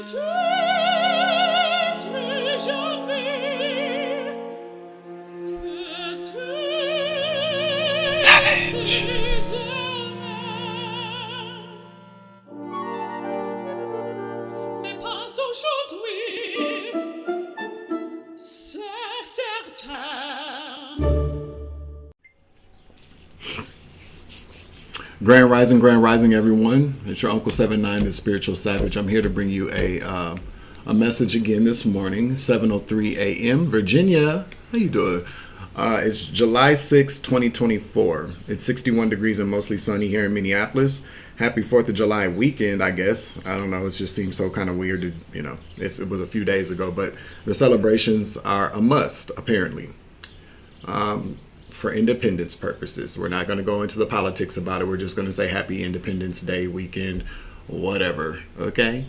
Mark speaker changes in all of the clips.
Speaker 1: Savage. Mais pas aujourd'hui, c'est certain. Grand Rising, everyone. It's your Uncle 79, the Spiritual Savage. I'm here to bring you a message again this morning, 7:03 a.m. Virginia, how you doing? It's July 6, 2024. It's 61 degrees and mostly sunny here in Minneapolis. Happy 4th of July weekend, I guess. I don't know. It just seems so kind of weird to, it was a few days ago, but the celebrations are a must, apparently, for independence purposes. We're not going to go into the politics about it. We're just going to say happy Independence Day weekend, whatever. Okay?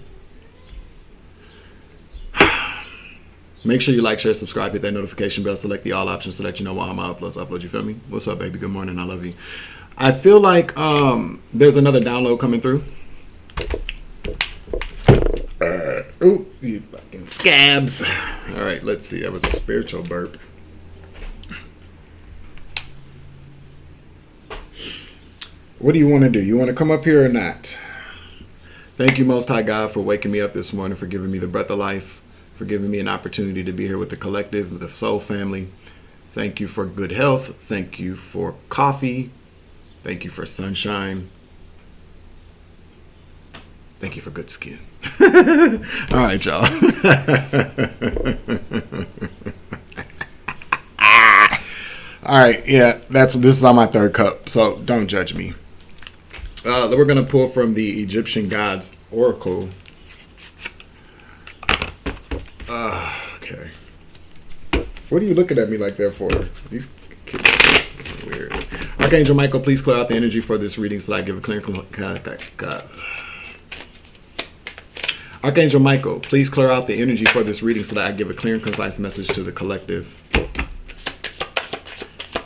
Speaker 1: Make sure you like, share, subscribe, hit that notification bell, select the all options so that you know when my upload. You feel me? What's up, baby? Good morning. I love you. I feel like there's another download coming through. Ooh, you fucking scabs. All right, let's see. That was a spiritual burp. What do you want to do? You want to come up here or not? Thank you, Most High God, for waking me up this morning, for giving me the breath of life, for giving me an opportunity to be here with the collective, the soul family. Thank you for good health. Thank you for coffee. Thank you for sunshine. Thank you for good skin. All right, y'all. All right, yeah, this is on my third cup, so don't judge me. We're going to pull from the Egyptian Gods Oracle. Okay. What are you looking at me like that for? These kids are weird. Archangel Michael, please clear out the energy for this reading so that I give a clear... Archangel Michael, please clear out the energy for this reading so that I give a clear and concise message to the collective.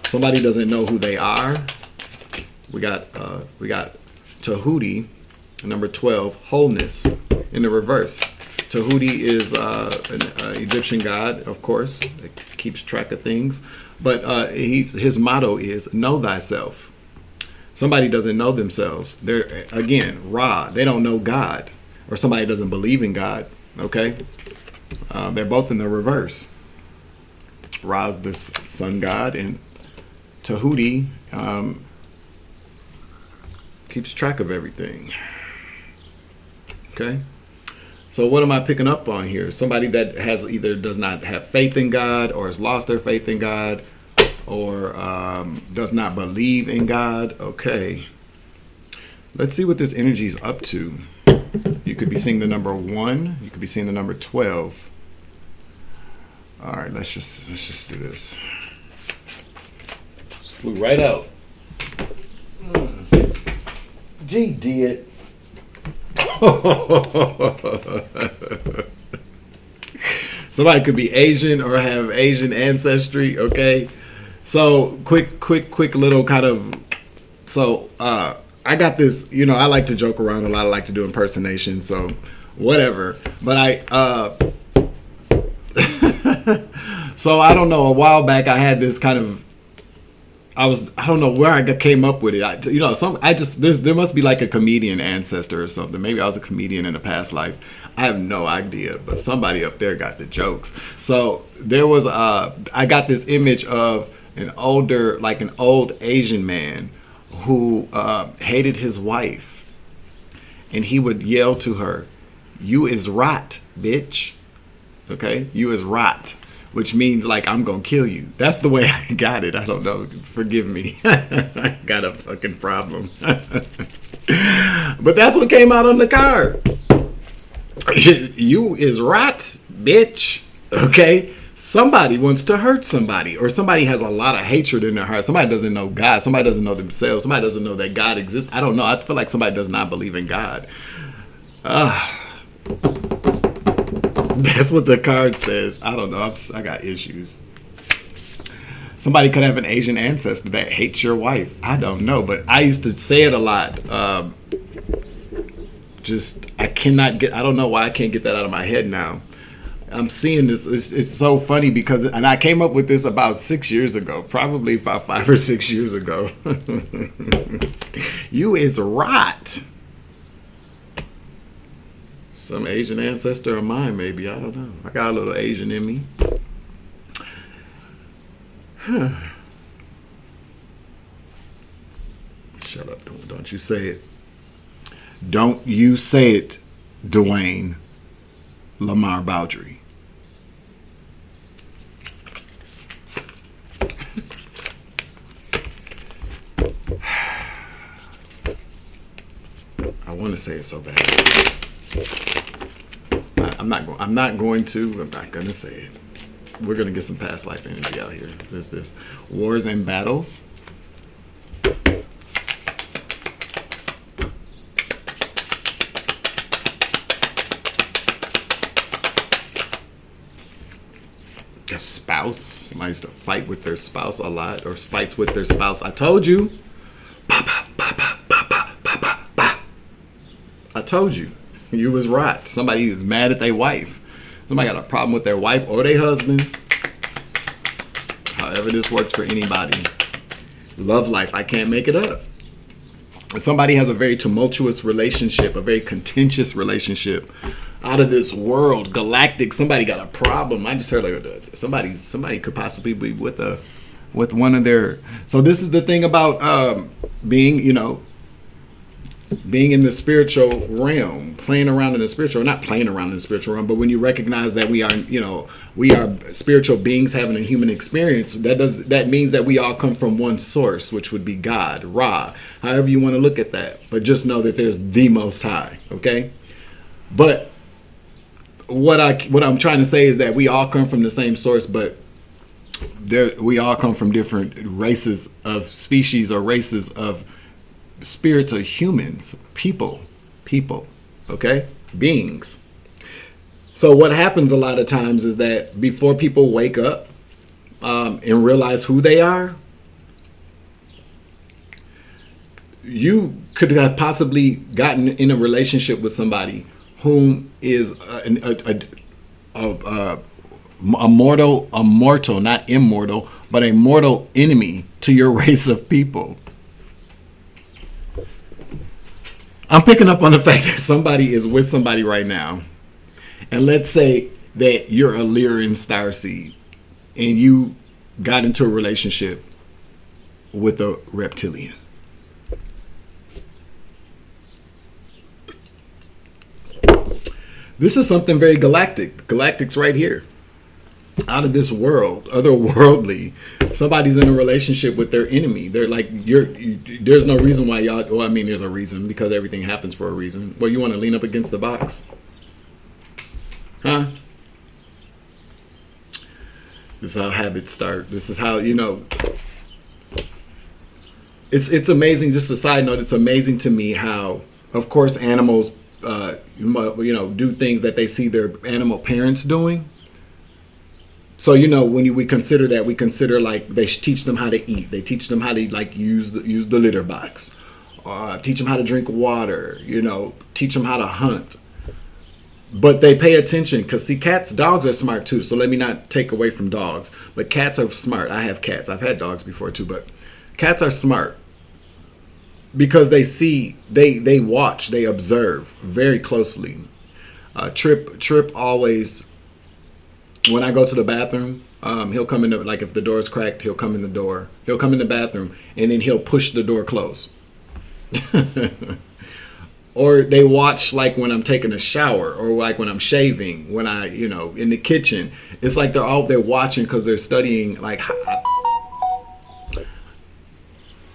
Speaker 1: Somebody doesn't know who they are. We got Tahuti, number 12, wholeness, in the reverse. Tahuti is an Egyptian god, of course, that keeps track of things. But his motto is know thyself. Somebody doesn't know themselves. They're, again, Ra. They don't know God. Or somebody doesn't believe in God. Okay? They're both in the reverse. Ra's the sun god, and Tahuti keeps track of everything. Okay? So what am I picking up on here? Somebody that has either does not have faith in God, or has lost their faith in God, or does not believe in God. Okay. Let's see what this energy is up to. You could be seeing the number 1. You could be seeing the number 12. All right, let's just do this. Just flew right out. Gee, did. Somebody could be Asian or have Asian ancestry. Okay, so quick little kind of. So I got this. I like to joke around a lot. I like to do impersonations. So whatever. But so I don't know. A while back, I had this kind of. I don't know where I came up with it. There must be like a comedian ancestor or something. Maybe I was a comedian in a past life. I have no idea, but somebody up there got the jokes. So there was I got this image of an old Asian man who hated his wife, and he would yell to her, "You is rot, bitch." Okay, you is rot. Which means, like, I'm going to kill you. That's the way I got it. I don't know. Forgive me. I got a fucking problem. But that's what came out on the card. You is rot, bitch. Okay? Somebody wants to hurt somebody. Or somebody has a lot of hatred in their heart. Somebody doesn't know God. Somebody doesn't know themselves. Somebody doesn't know that God exists. I don't know. I feel like somebody does not believe in God. That's what the card says. I don't know. I got issues. Somebody could have an Asian ancestor that hates your wife. I don't know, but I used to say it a lot. just, I cannot get, I don't know why I can't get that out of my head now. I'm seeing this. It's so funny because, and I came up with this about 6 years ago, probably about 5 or 6 years ago. You is rot. Some Asian ancestor of mine, maybe. I don't know. I got a little Asian in me. Shut up. Don't you say it. Don't you say it, Dwayne Lamar Bowdry. I want to say it so bad. I'm not going to say it. We're going to get some past life energy out here. There's this wars and battles. A spouse. Somebody used to fight with their spouse a lot, or fights with their spouse. I told you. I told you. You was right. Somebody is mad at their wife. Somebody got a problem with their wife or their husband. However this works for anybody. Love life. I can't make it up. Somebody has a very tumultuous relationship, a very contentious relationship. Out of this world, galactic. Somebody got a problem. I just heard like somebody could possibly be with one of their. So this is the thing about being in the spiritual realm, playing around in the spiritual, not playing around in the spiritual realm, but when you recognize that we are spiritual beings having a human experience, that means that we all come from one source, which would be God, Ra, however you want to look at that. But just know that there's the Most High, okay? But what I'm trying to say is that we all come from the same source, but we all come from different races of species or races of spirits or humans, people, okay? Beings. So what happens a lot of times is that before people wake up and realize who they are, you could have possibly gotten in a relationship with somebody whom is a mortal, not immortal, but a mortal enemy to your race of people. I'm picking up on the fact that somebody is with somebody right now. And let's say that you're a Lyran starseed and you got into a relationship with a reptilian. This is something very galactic. Galactic's right here. Out of this world, otherworldly. Somebody's in a relationship with their enemy. They're like, there's no reason why y'all, well, I mean, there's a reason because everything happens for a reason. Well, you want to lean up against the box? Huh? This is how habits start. This is how, it's amazing. Just a side note, it's amazing to me how, of course, animals, do things that they see their animal parents doing. So, when we consider that, we consider like they teach them how to eat. They teach them how to like use the litter box. Teach them how to drink water. Teach them how to hunt. But they pay attention because see, dogs are smart too. So let me not take away from dogs, but cats are smart. I have cats. I've had dogs before too, but cats are smart because they see, they watch, they observe very closely. Trip always. When I go to the bathroom, he'll come in, like if the door is cracked, he'll come in the door. He'll come in the bathroom and then he'll push the door closed. Or they watch like when I'm taking a shower or like when I'm shaving, when I, in the kitchen. It's like they're watching because they're studying like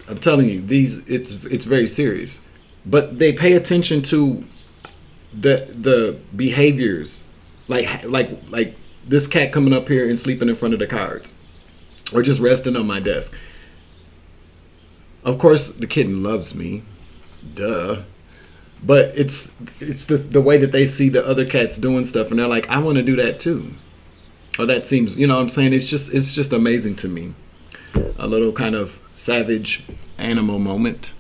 Speaker 1: I'm telling you, it's very serious. But they pay attention to the behaviors like this cat coming up here and sleeping in front of the cards or just resting on my desk. Of course, the kitten loves me. Duh. But it's the way that they see the other cats doing stuff and they're like, I want to do that too. Or that seems, what I'm saying? It's just amazing to me. A little kind of savage animal moment.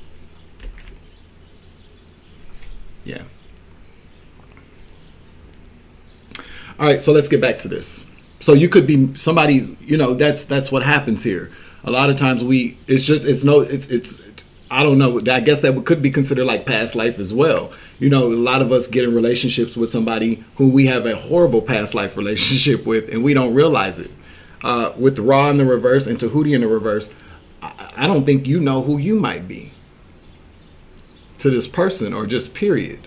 Speaker 1: Yeah. All right, so let's get back to this. So you could be somebody's, that's what happens here. A lot of times it's I don't know. I guess that could be considered like past life as well. A lot of us get in relationships with somebody who we have a horrible past life relationship with, and we don't realize it. With Ra in the reverse and Tahuti in the reverse, I don't think you know who you might be to this person, or just period.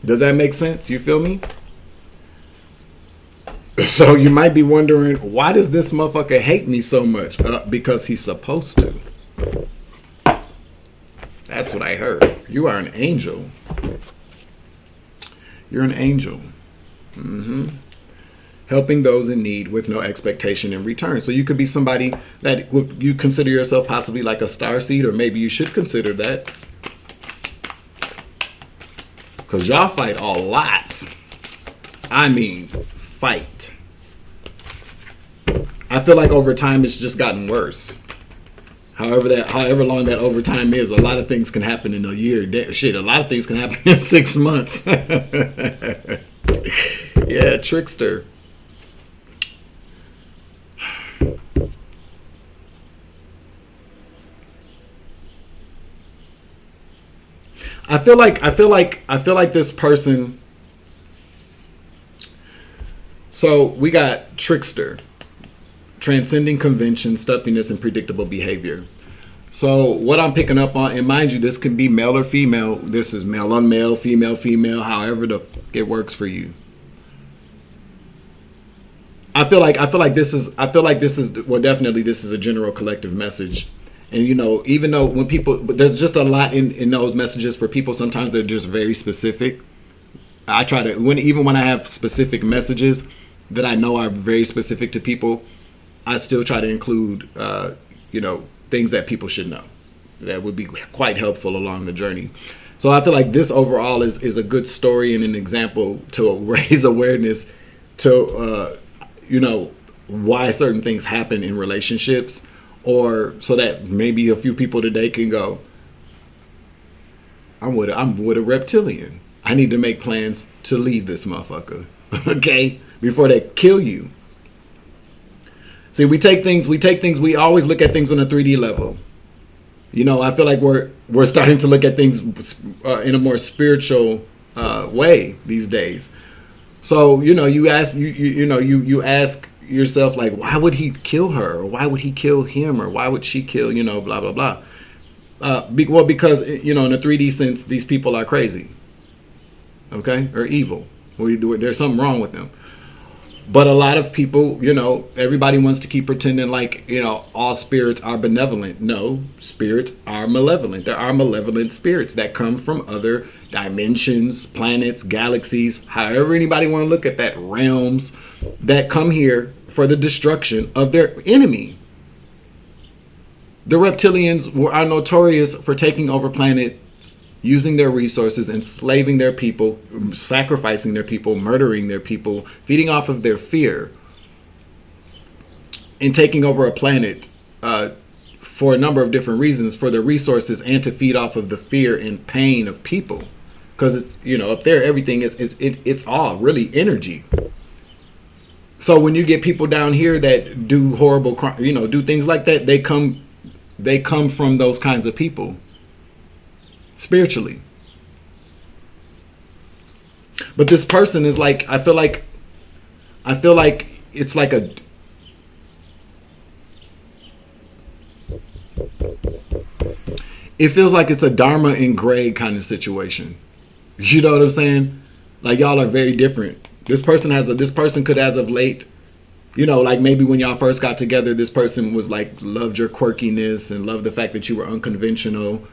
Speaker 1: Does that make sense? You feel me? So you might be wondering, why does this motherfucker hate me so much? Because he's supposed to. That's what I heard. You are an angel. You're an angel. Helping those in need with no expectation in return. So you could be somebody that you consider yourself possibly like a starseed, or maybe you should consider that. Because y'all fight a lot. I mean, fight. I feel like over time it's just gotten worse. However long that overtime is, a lot of things can happen in a year. Shit, a lot of things can happen in 6 months. Yeah, trickster. I feel like this person. So we got trickster, transcending convention, stuffiness, and predictable behavior. So what I'm picking up on, and mind you, this can be male or female. This is male on male, female female, however it works for you. I feel like this is well, definitely this is a general collective message. And even though but there's just a lot in those messages for people, sometimes they're just very specific. I try to, when I have specific messages that I know are very specific to people, I still try to include things that people should know that would be quite helpful along the journey. So I feel like this overall is a good story and an example to raise awareness to why certain things happen in relationships, or so that maybe a few people today can go, I'm with a reptilian. I need to make plans to leave this motherfucker, okay, before they kill you. See, we always look at things on a 3D level. I feel like we're starting to look at things in a more spiritual way these days. So, you ask yourself, like, why would he kill her, or why would he kill him, or why would she kill, blah blah blah. Well, because in a 3D sense, these people are crazy, okay, or evil, or there's something wrong with them. But a lot of people, everybody wants to keep pretending like, all spirits are benevolent. No, spirits are malevolent. There are malevolent spirits that come from other dimensions, planets, galaxies, however anybody want to look at that, realms that come here for the destruction of their enemy. The reptilians are notorious for taking over planets, using their resources, enslaving their people, sacrificing their people, murdering their people, feeding off of their fear, and taking over a planet for a number of different reasons, for their resources and to feed off of the fear and pain of people. Because it's, up there, everything it's all really energy. So when you get people down here that do horrible, do things like that, they come from those kinds of people. Spiritually. But this person is like, I feel like it's like it feels like it's a Dharma in gray kind of situation. You know what I'm saying? Like, y'all are very different. This person could, as of late, like maybe when y'all first got together, this person was like, loved your quirkiness and loved the fact that you were unconventional.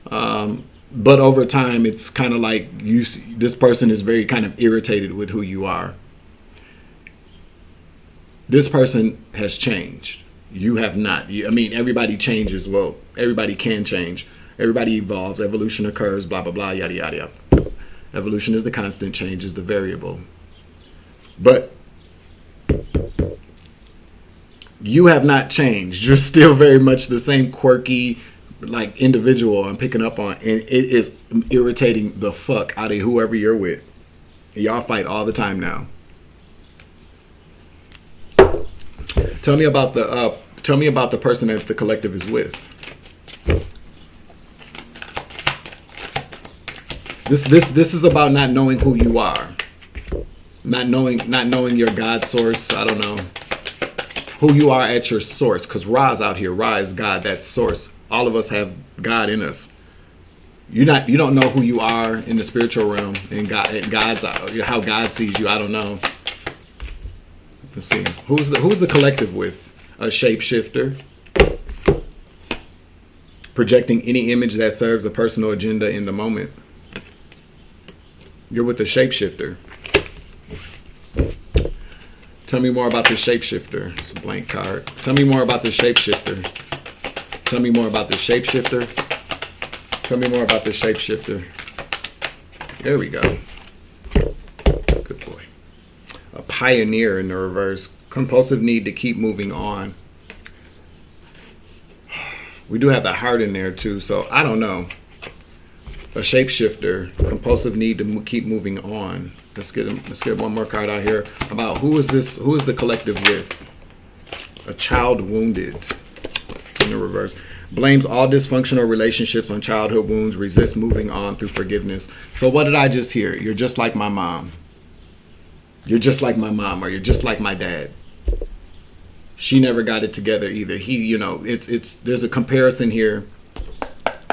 Speaker 1: But over time, it's kind of like this person is very kind of irritated with who you are. This person has changed. You have not. Everybody changes. Well, everybody can change. Everybody evolves. Evolution occurs, blah, blah, blah, yada, yada, yada. Evolution is the constant, change is the variable. But you have not changed. You're still very much the same quirky, like, individual I'm picking up on, and it is irritating the fuck out of whoever you're with. Y'all fight all the time now. Tell me about the person that the collective is with. This is about not knowing who you are. Not knowing your God source. I don't know who you are at your source, because Ra's out here. Ra is God, that source. All of us have God in us. You don't know who you are in the spiritual realm, and God's how God sees you. I don't know. Let's see. Who's the collective with? A shapeshifter, projecting any image that serves a personal agenda in the moment. You're with the shapeshifter. Tell me more about the shapeshifter. It's a blank card. Tell me more about the shapeshifter. Tell me more about the shapeshifter. Tell me more about the shapeshifter. There we go. Good boy. A pioneer in the reverse. Compulsive need to keep moving on. We do have the heart in there too, so I don't know. A shapeshifter, compulsive need to keep moving on. Let's get one more card out here about who is the collective with. A child wounded in the reverse. Blames all dysfunctional relationships on childhood wounds, resists moving on through forgiveness. So what did I just hear? You're just like my mom. You're just like my mom, or you're just like my dad. She never got it together either. There's a comparison here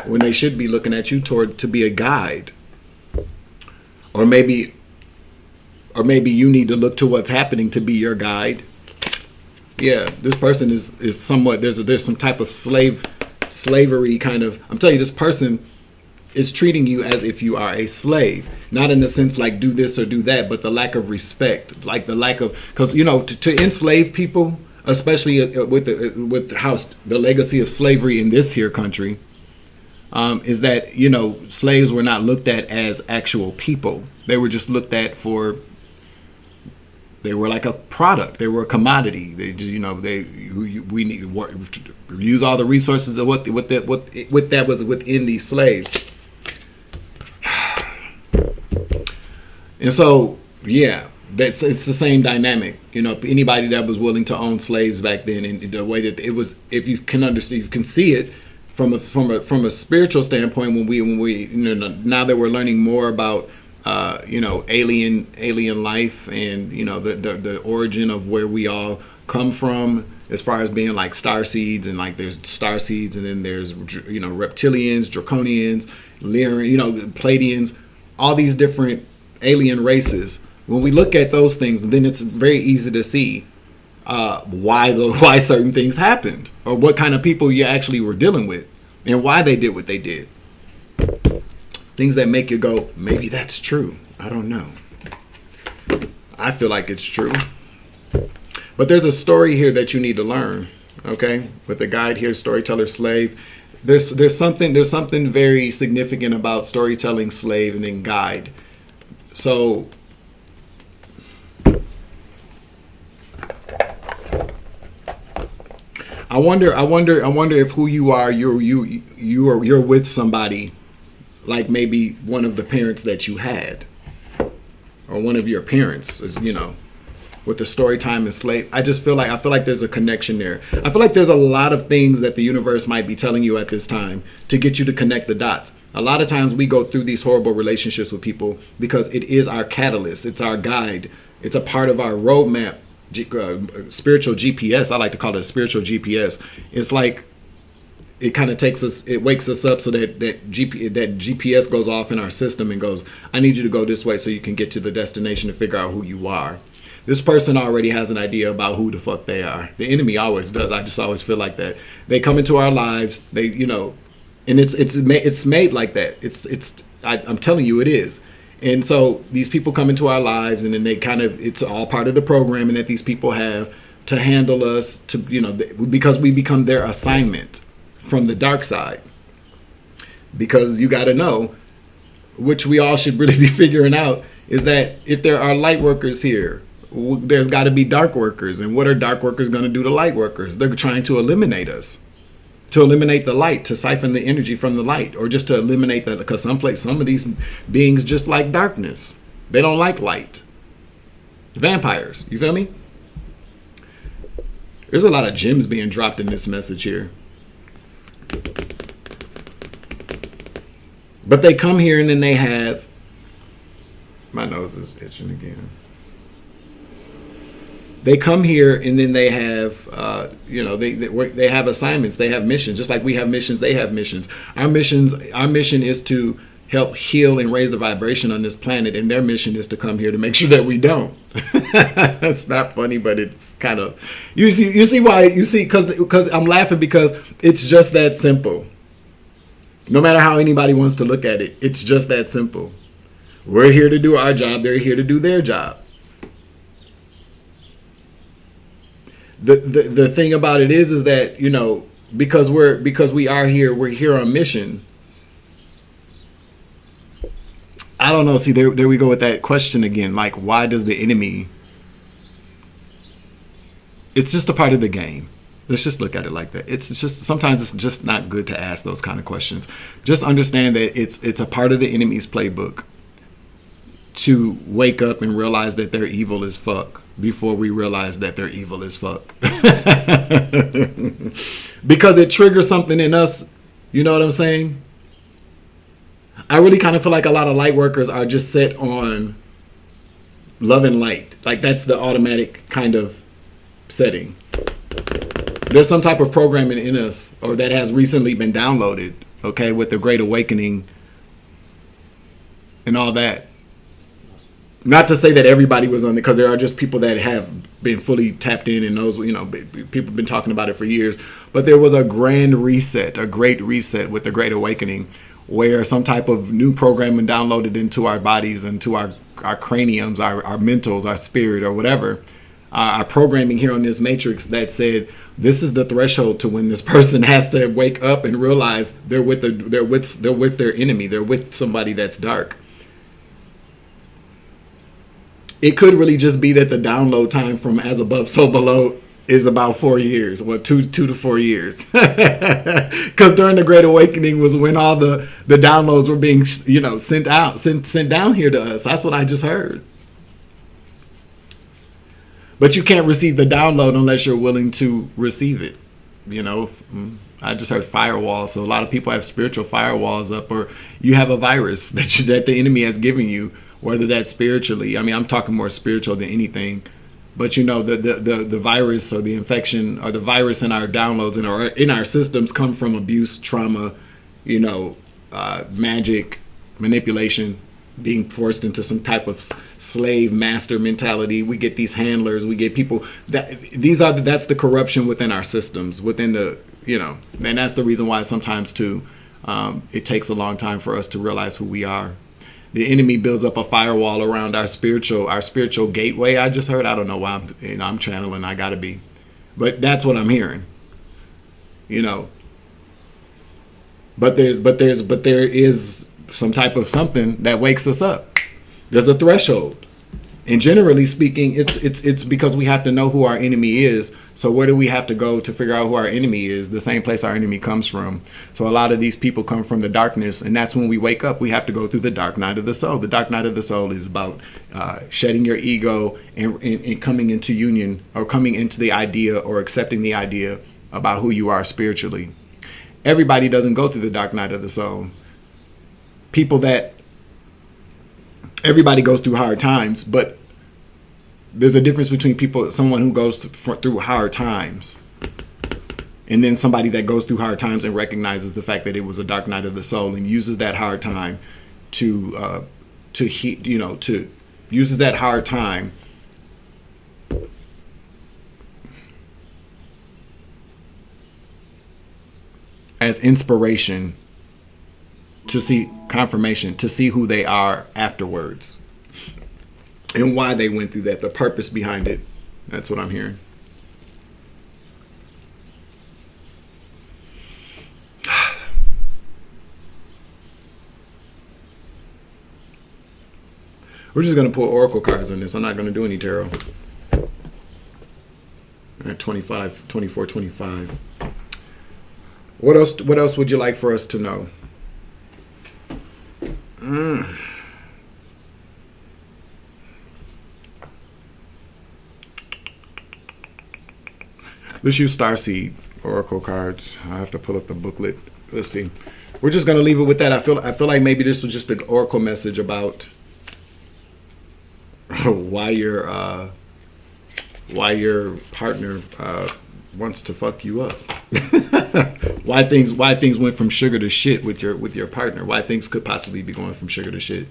Speaker 1: when they should be looking at you to be a guide. Or maybe you need to look to what's happening to be your guide. Yeah, this person is somewhat, there's some type of slavery kind of, I'm telling you, this person is treating you as if you are a slave. Not in the sense like do this or do that, but the lack of respect, like the lack of, because to enslave people, especially with the legacy of slavery in this here country, is that slaves were not looked at as actual people. They were just looked at they were like a product. They were a commodity. We need to use all the resources of what that was within these slaves. And so, yeah, it's the same dynamic. Anybody that was willing to own slaves back then, and the way that it was, if you can understand, you can see it from a spiritual standpoint. When we now that we're learning more about alien life, and the origin of where we all come from, as far as being like star seeds, and like there's star seeds, and then there's reptilians, draconians, Lyrian, Pleiadians, all these different alien races. When we look at those things, then it's very easy to see why certain things happened, or what kind of people you actually were dealing with, and why they did what they did. Things that make you go, maybe that's true. I don't know. I feel like it's true. But there's a story here that you need to learn, okay? With the guide here, storyteller, slave. There's something very significant about storytelling, slave, and then guide. So I wonder if who you are, you're with somebody like maybe one of the parents that you had, or one of your parents is, with the story time and slave. I feel like there's a connection there. I feel like there's a lot of things that the universe might be telling you at this time to get you to connect the dots. A lot of times we go through these horrible relationships with people because it is our catalyst. It's our guide. It's a part of our roadmap, spiritual GPS. I like to call it a spiritual GPS. It's like it kind of it wakes us up so that GPS goes off in our system and goes, I need you to go this way so you can get to the destination to figure out who you are. This person already has an idea about who the fuck they are. The enemy always does. I just always feel like that. They come into our lives, and it's made like that. I'm telling you, it is. And so these people come into our lives, and then it's all part of the programming that these people have to handle us, because we become their assignment from the dark side. Because you got to know, which we all should really be figuring out, is that if there are light workers here, there's got to be dark workers. And what are dark workers going to do to light workers? They're trying to eliminate us, to eliminate the light, to siphon the energy from the light, or just to eliminate because some of these beings just like darkness. They don't like light. Vampires. You feel me? There's a lot of gems being dropped in this message here. But they come here and then they have... My nose is itching again. They come here and then they have, they have assignments. They have missions. Just like we have missions, they have missions. Our mission is to help heal and raise the vibration on this planet, and their mission is to come here to make sure that we don't. It's not funny, but it's kind of you see why because I'm laughing because it's just that simple. No matter how anybody wants to look at it, it's just that simple. We're here to do our job, they're here to do their job. The thing about it is that, because we are here, we're here on mission. I don't know. See, there we go with that question again. Like, why does the enemy? It's just a part of the game. Let's just look at it like that. It's just sometimes it's just not good to ask those kind of questions. Just understand that it's a part of the enemy's playbook to wake up and realize that they're evil as fuck before we realize that they're evil as fuck. Because it triggers something in us. You know what I'm saying? I really kind of feel like a lot of light workers are just set on love and light. Like that's the automatic kind of setting. There's some type of programming in us, or that has recently been downloaded, okay, with the Great Awakening and all that. Not to say that everybody was on it, because there are just people that have been fully tapped in and knows, people have been talking about it for years. But there was a grand reset, a great reset with the Great Awakening, where some type of new programming downloaded into our bodies, into our craniums, our mentals, our spirit, or whatever. Our programming here on this matrix that said this is the threshold to when this person has to wake up and realize they're with their enemy. They're with somebody that's dark. It could really just be that the download time from as above, so below is about 4 years, or 2 to 4 years. Because during the Great Awakening was when all the downloads were being, sent down here to us. That's what I just heard. But you can't receive the download unless you're willing to receive it. I just heard firewalls. So a lot of people have spiritual firewalls up, or you have a virus that the enemy has given you, whether that's spiritually. I mean, I'm talking more spiritual than anything. But the virus or the infection or the virus in our downloads in our systems come from abuse, trauma, magic, manipulation, being forced into some type of slave master mentality. We get these handlers, we get people that's the corruption within our systems, within the, and that's the reason why sometimes too, it takes a long time for us to realize who we are. The enemy builds up a firewall around our spiritual gateway. I just heard, I don't know why I'm channeling, I gotta be, but that's what I'm hearing, but there is some type of something that wakes us up. There's a threshold. And generally speaking, it's because we have to know who our enemy is. So where do we have to go to figure out who our enemy is? The same place our enemy comes from. So a lot of these people come from the darkness, and that's when we wake up. We have to go through the dark night of the soul. The dark night of the soul is about shedding your ego and coming into union, or coming into the idea, or accepting the idea about who you are spiritually. Everybody doesn't go through the dark night of the soul. Everybody goes through hard times, but there's a difference between someone who goes through hard times and then somebody that goes through hard times and recognizes the fact that it was a dark night of the soul and uses that hard time uses that hard time as inspiration to see confirmation, to see who they are afterwards and why they went through that, the purpose behind it. That's what I'm hearing. We're just going to pull oracle cards on this. I'm not going to do any tarot. At 24, 25. What else would you like for us to know? Let's use Starseed Oracle cards. I have to pull up the booklet. Let's see. We're just gonna leave it with that. I feel like maybe this was just an Oracle message about why your partner wants to fuck you up. why things went from sugar to shit with your partner. Why things could possibly be going from sugar to shit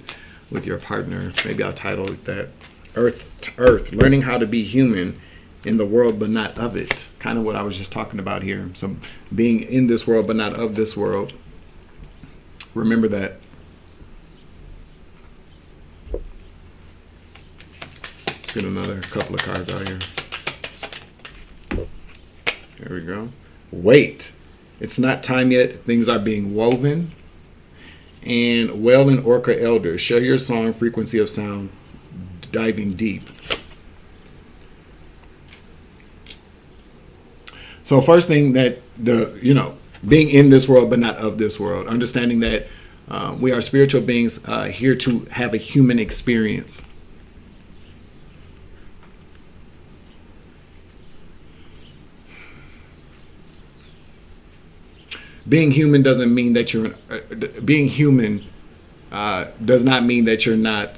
Speaker 1: with your partner. Maybe I'll title it that. Earth, learning how to be human in the world but not of it. Kind of what I was just talking about here. So being in this world but not of this world. Remember that. Let's get another couple of cards out here. There we go. Wait. It's not time yet. Things are being woven. And Well and Orca Elder. Share your song, frequency of sound, diving deep. So first thing that being in this world but not of this world, understanding that we are spiritual beings here to have a human experience. Being human doesn't mean that you're being human does not mean that you're not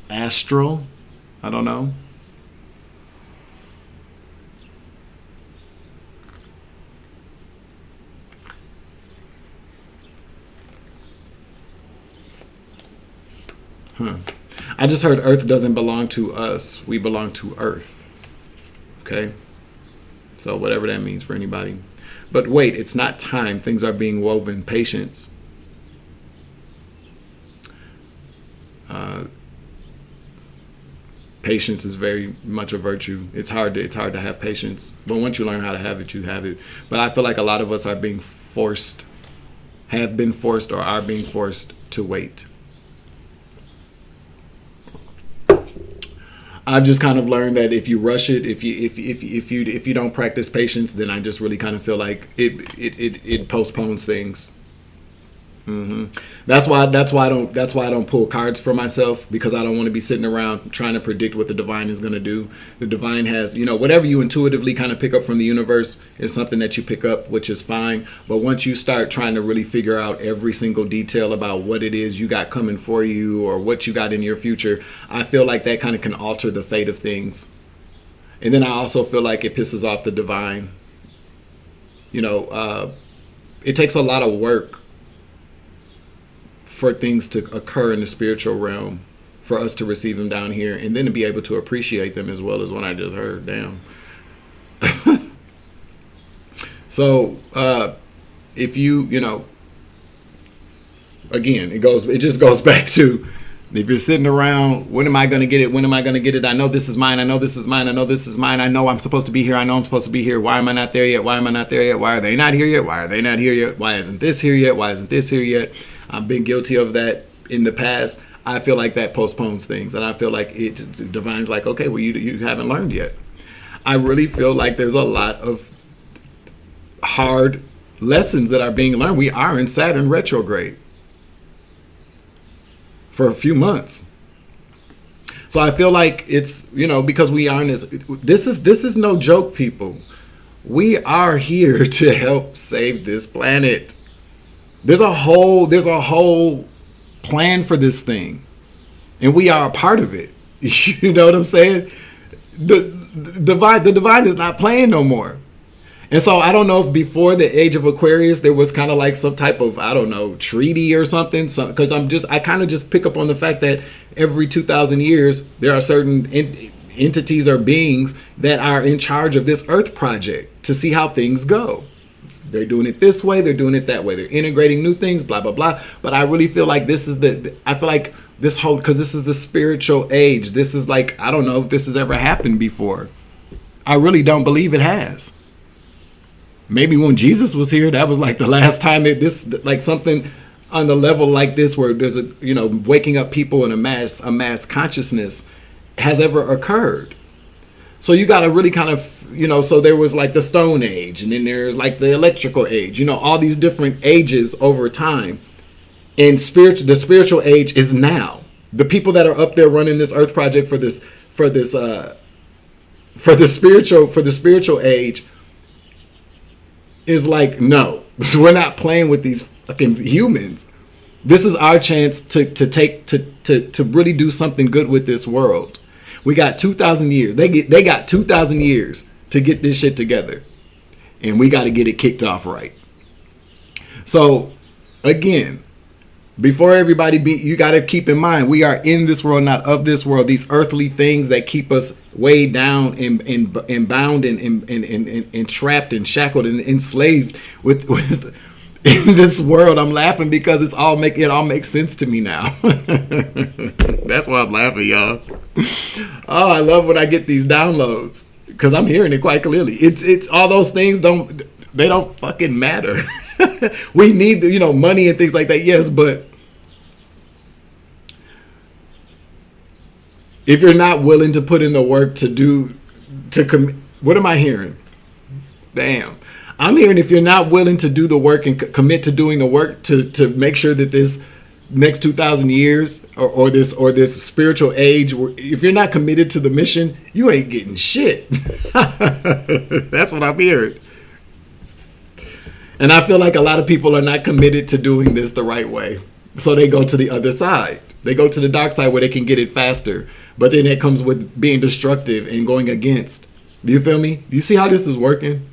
Speaker 1: astral. I don't know. I just heard Earth doesn't belong to us. We belong to Earth. Okay? So whatever that means for anybody. But wait, it's not time. Things are being woven. Patience. Patience is very much a virtue. It's hard to have patience. But once you learn how to have it, you have it. But I feel like a lot of us are being forced, have been forced, or are being forced to wait. I've just kind of learned that if you rush it, if you don't practice patience, then I just really kind of feel like it postpones things. That's why I don't pull cards for myself, because I don't want to be sitting around trying to predict what the divine is going to do. The divine has, whatever you intuitively kind of pick up from the universe is something that you pick up, which is fine. But once you start trying to really figure out every single detail about what it is you got coming for you or what you got in your future, I feel like that kind of can alter the fate of things. And then I also feel like it pisses off the divine. It takes a lot of work for things to occur in the spiritual realm, for us to receive them down here, and then to be able to appreciate them as well as what I just heard. Damn. So if again, it just goes back to, if you're sitting around, when am I going to get it? When am I going to get it? I know this is mine. I know this is mine. I know this is mine. I know I'm supposed to be here. I know I'm supposed to be here. Why am I not there yet? Why am I not there yet? Why are they not here yet? Why are they not here yet? Why isn't this here yet? Why isn't this here yet? I've been guilty of that in the past. I feel like that postpones things. And I feel like divine's like, okay, well, you haven't learned yet. I really feel like there's a lot of hard lessons that are being learned. We are in Saturn retrograde for a few months. So I feel like it's, because we are in this is no joke, people. We are here to help save this planet. There's a whole plan for this thing, and we are a part of it. You know what I'm saying? The divine is not playing no more. And so I don't know if before the age of Aquarius there was kind of like some type of, I don't know, treaty or something. Because I kind of just pick up on the fact that every 2,000 years there are certain entities or beings that are in charge of this Earth project to see how things go. They're doing it this way, they're doing it that way, they're integrating new things, blah blah blah. But I really feel like this is because this is the spiritual age. This is like, I don't know if this has ever happened before. I really don't believe it has. Maybe when Jesus was here, that was like the last time like something on the level like this, where there's waking up people in a mass consciousness has ever occurred. So you got to really kind of, so there was like the Stone Age, and then there's like the Electrical Age, all these different ages over time. And the spiritual age is now. The people that are up there running this Earth project for this for this for the spiritual age is like, no, we're not playing with these fucking humans. This is our chance to really do something good with this world. We got 2,000 years. They got 2,000 years to get this shit together, and we got to get it kicked off right. So again, before everybody you got to keep in mind, we are in this world, not of this world. These earthly things that keep us weighed down and bound and trapped and shackled and enslaved with in this world. I'm laughing because it all makes sense to me now. That's why I'm laughing, y'all. Oh, I love when I get these downloads because I'm hearing it quite clearly. It's all those things don't fucking matter. We need money and things like that, yes, but if you're not willing to put in the work what am I hearing? Damn. I'm hearing if you're not willing to do the work and commit to doing the work to make sure that this next 2,000 years or this spiritual age, if you're not committed to the mission, you ain't getting shit. That's what I'm hearing. And I feel like a lot of people are not committed to doing this the right way. So they go to the other side. They go to the dark side where they can get it faster. But then it comes with being destructive and going against. Do you feel me? Do you see how this is working?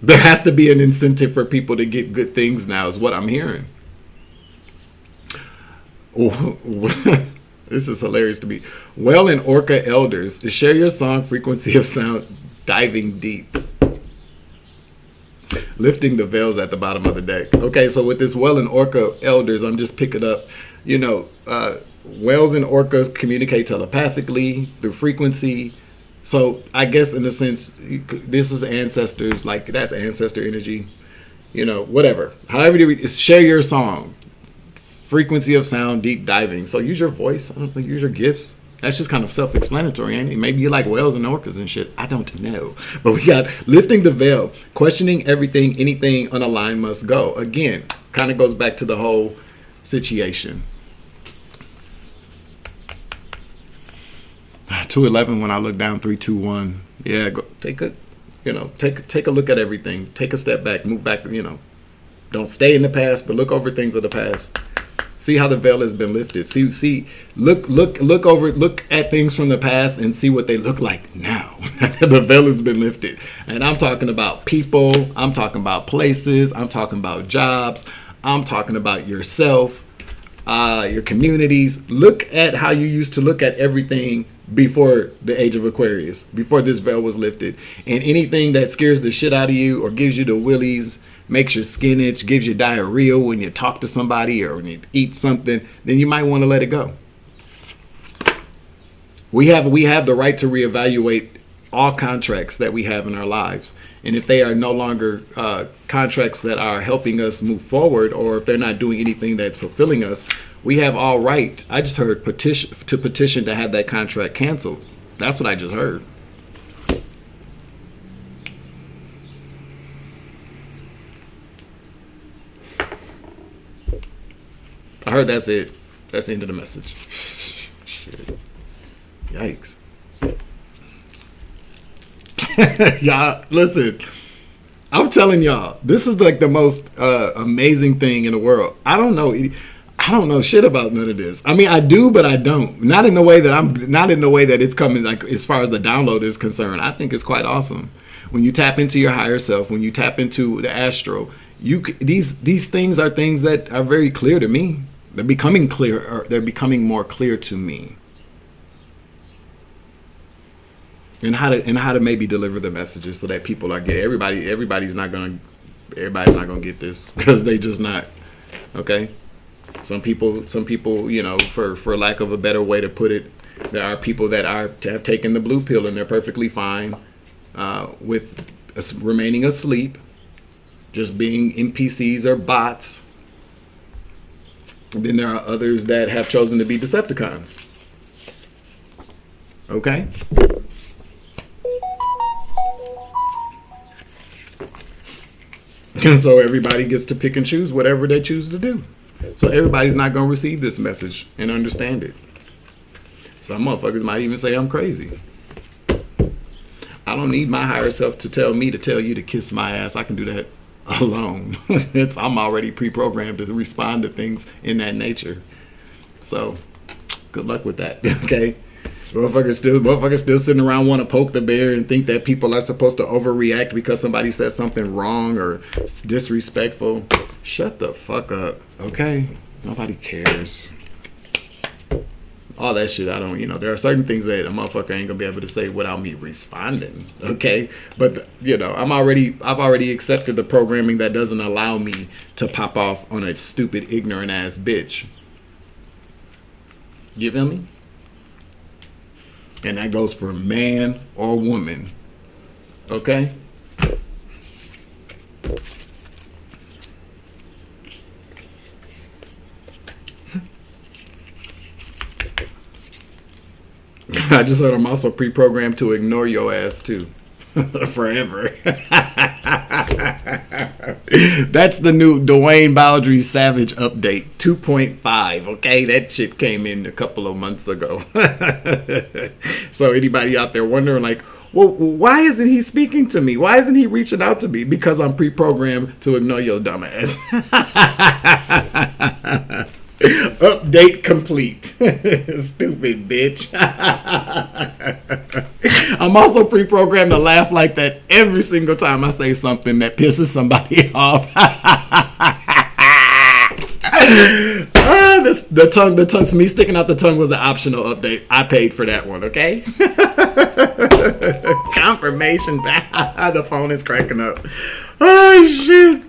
Speaker 1: There has to be an incentive for people to get good things now, is what I'm hearing. This is hilarious to me. Well, in Orca Elders, share your song Frequency of Sound, Diving Deep. Lifting the veils at the bottom of the deck. Okay, so with this Well and Orca Elders, I'm just picking up, whales and orcas communicate telepathically through frequency. So I guess in a sense, this is ancestors, like that's ancestor energy, whatever. However, share your song, Frequency of Sound, Deep Diving. So use your voice. I don't think use your gifts. That's just kind of self-explanatory, ain't it? Maybe you like whales and orcas and shit. I don't know. But we got lifting the veil, questioning everything, anything unaligned must go. Again, kind of goes back to the whole situation. 211 when I look down, 321. Yeah, go take a look at everything. Take a step back, move back, Don't stay in the past, but look over things of the past. See how the veil has been lifted. Look at things from the past and see what they look like now. The veil has been lifted. And I'm talking about people. I'm talking about places. I'm talking about jobs. I'm talking about yourself, your communities. Look at how you used to look at everything before the age of Aquarius, before this veil was lifted. And anything that scares the shit out of you or gives you the willies, makes your skin itch, gives you diarrhea when you talk to somebody or when you eat something, then you might want to let it go. We have the right to reevaluate all contracts that we have in our lives. And if they are no longer contracts that are helping us move forward, or if they're not doing anything that's fulfilling us, we have all right. I just heard petition to have that contract canceled. That's what I just heard. I heard that's it. That's the end of the message. Shit. Yikes. Y'all, listen. I'm telling y'all, this is like the most amazing thing in the world. I don't know shit about none of this. I mean, I do, but I don't. Not in the way that it's coming, like as far as the download is concerned. I think it's quite awesome. When you tap into your higher self, when you tap into the astro, these things are things that are very clear to me. They're becoming clear, or they're becoming more clear to me. And how to maybe deliver the messages so that people are getting. Everybody's not gonna get this because they just not. Okay. Some people, for lack of a better way to put it, there are people that have taken the blue pill and they're perfectly fine with remaining asleep, just being NPCs or bots. And then there are others that have chosen to be Decepticons. Okay? And so everybody gets to pick and choose whatever they choose to do. So everybody's not going to receive this message and understand it. Some motherfuckers might even say I'm crazy. I don't need my higher self to tell me to tell you to kiss my ass. I can do that alone. I'm already pre-programmed to respond to things in that nature. So, good luck with that. Okay. Motherfuckers still sitting around want to poke the bear and think that people are supposed to overreact because somebody says something wrong or disrespectful. Shut the fuck up, okay? Nobody cares. All that shit, I don't, there are certain things that a motherfucker ain't gonna be able to say without me responding, okay? But, I've already accepted the programming that doesn't allow me to pop off on a stupid, ignorant ass bitch. You feel me? And that goes for man or woman. Okay? I just heard I'm also pre-programmed to ignore your ass too. Forever. That's the new Dwayne Boundary Savage update 2.5. Okay, that shit came in a couple of months ago. So anybody out there wondering like, well, why isn't he speaking to me? Why isn't he reaching out to me? Because I'm pre-programmed to ignore your dumb ass. Update complete. Stupid bitch. I'm also pre-programmed to laugh like that every single time I say something that pisses somebody off. The tongue, me sticking out the tongue was the optional update. I paid for that one, okay? Confirmation. The phone is cracking up. Oh, shit.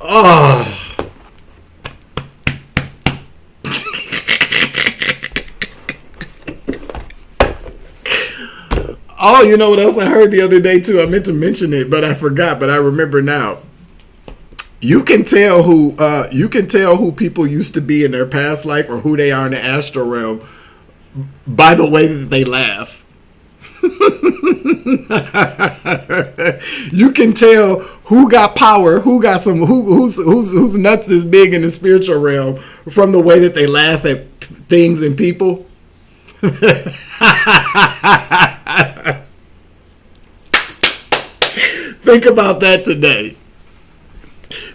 Speaker 1: Oh. Oh, you know what else I heard the other day too? I meant to mention it, but I forgot. But I remember now. You can tell who people used to be in their past life or who they are in the astral realm by the way that they laugh. You can tell who got power, whose nuts is big in the spiritual realm from the way that they laugh at things and people. Think about that today.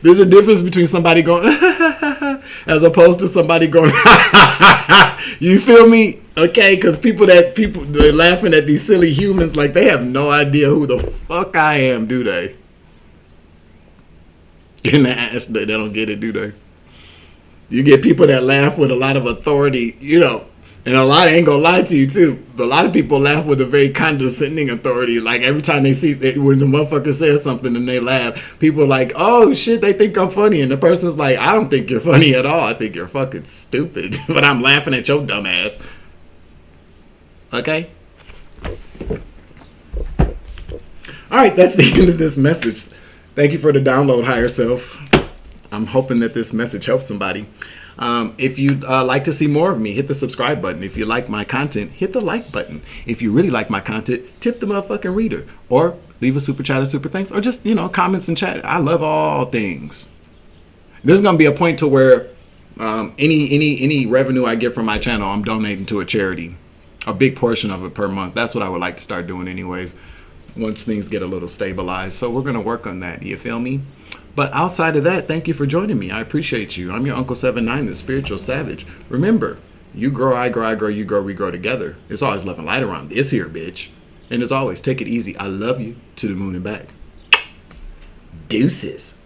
Speaker 1: There's a difference between somebody going as opposed to somebody going. You feel me? Okay, because they're laughing at these silly humans like they have no idea who the fuck I am, do they? In the ass, they don't get it, do they? You get people that laugh with a lot of authority, and a lot ain't gonna lie to you too. A lot of people laugh with a very condescending authority. Like every time they see when the motherfucker says something and they laugh, people are like, "Oh shit," they think I'm funny, and the person's like, "I don't think you're funny at all. I think you're fucking stupid." But I'm laughing at your dumb ass. Okay. All right, that's the end of this message. Thank you for the download, higher self. I'm hoping that this message helps somebody. If you'd like to see more of me, hit the subscribe button. If you like my content, hit the like button. If you really like my content, tip the motherfucking reader. Or leave a super chat or super thanks. Or just, comments and chat. I love all things. There's going to be a point to where any revenue I get from my channel, I'm donating to a charity. A big portion of it per month. That's what I would like to start doing anyways. Once things get a little stabilized. So we're going to work on that. You feel me? But outside of that, thank you for joining me. I appreciate you. I'm your Uncle 79, the spiritual savage. Remember, you grow, I grow, you grow, we grow together. It's always love and light around this here, bitch. And as always, take it easy. I love you to the moon and back. Deuces.